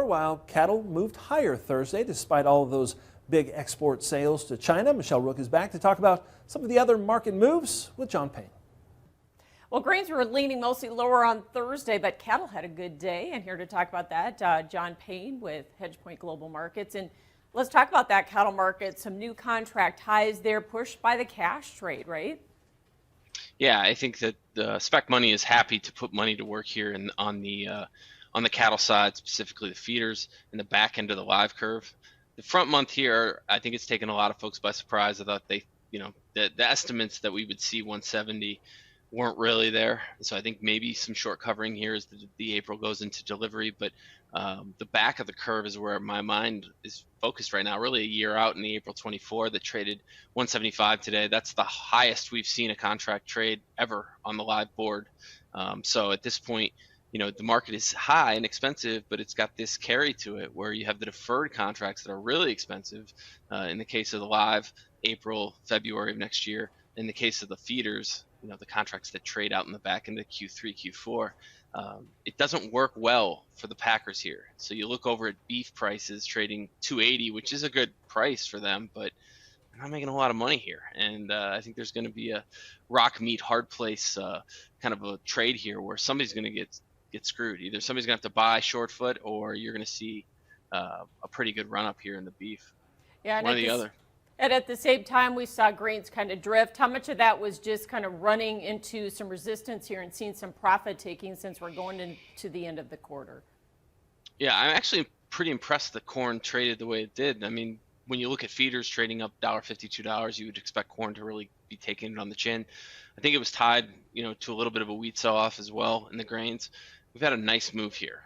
while cattle moved higher Thursday despite all of those big export sales to China. Michelle Rook is back to talk about some of the other market moves with John Payne. Well, grains were leaning mostly lower on Thursday, but cattle had a good day. And here to talk about that, John Payne with Hedge Global Markets. And let's talk about that cattle market. Some new contract highs there pushed by the cash trade, right? Yeah, I think that the spec money is happy to put money to work here on the cattle side, specifically the feeders and the back end of the live curve. The front month here, I think it's taken a lot of folks by surprise. I thought the estimates that we would see 170 weren't really there. So I think maybe some short covering here as the April goes into delivery, but the back of the curve is where my mind is focused right now, really a year out in the April 24 that traded 175 today. That's the highest we've seen a contract trade ever on the live board. So at this point, the market is high and expensive, but it's got this carry to it where you have the deferred contracts that are really expensive. In the case of the live, April, February of next year. In the case of the feeders, the contracts that trade out in the back into Q3, Q4, it doesn't work well for the packers here. So you look over at beef prices trading 280, which is a good price for them, but they're not making a lot of money here. And I think there's going to be a rock meat hard place kind of a trade here where somebody's going to get screwed. Either somebody's going to have to buy short foot, or you're going to see a pretty good run up here in the beef. Yeah, one or the other. And at the same time, we saw grains kind of drift. How much of that was just kind of running into some resistance here and seeing some profit taking since we're going into the end of the quarter? Yeah, I'm actually pretty impressed that corn traded the way it did. I mean, when you look at feeders trading up $1.50, $2, you would expect corn to really be taking it on the chin. I think it was tied, to a little bit of a wheat sell-off as well in the grains. We've had a nice move here.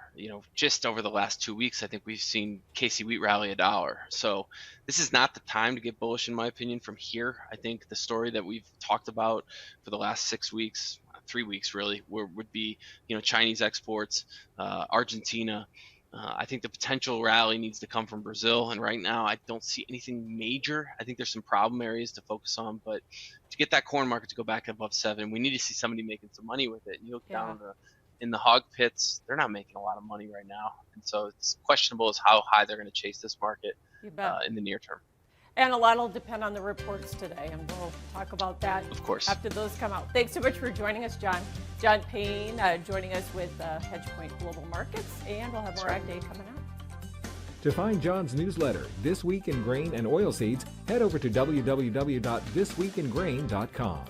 Just over the last 2 weeks, I think we've seen KC wheat rally $1. So this is not the time to get bullish, in my opinion, from here. I think the story that we've talked about for the last 6 weeks, 3 weeks really, would be, Chinese exports, Argentina. I think the potential rally needs to come from Brazil. And right now, I don't see anything major. I think there's some problem areas to focus on. But to get that corn market to go back above 7, we need to see somebody making some money with it. And you look down in the hog pits, they're not making a lot of money right now. And so it's questionable as how high they're going to chase this market in the near term. And a lot will depend on the reports today, and we'll talk about that, of course, after those come out. Thanks so much for joining us, John. John Payne joining us with Hedge Global Markets, and we'll have more AgDay coming out. To find John's newsletter, This Week in Grain and Oilseeds, head over to www.thisweekingrain.com.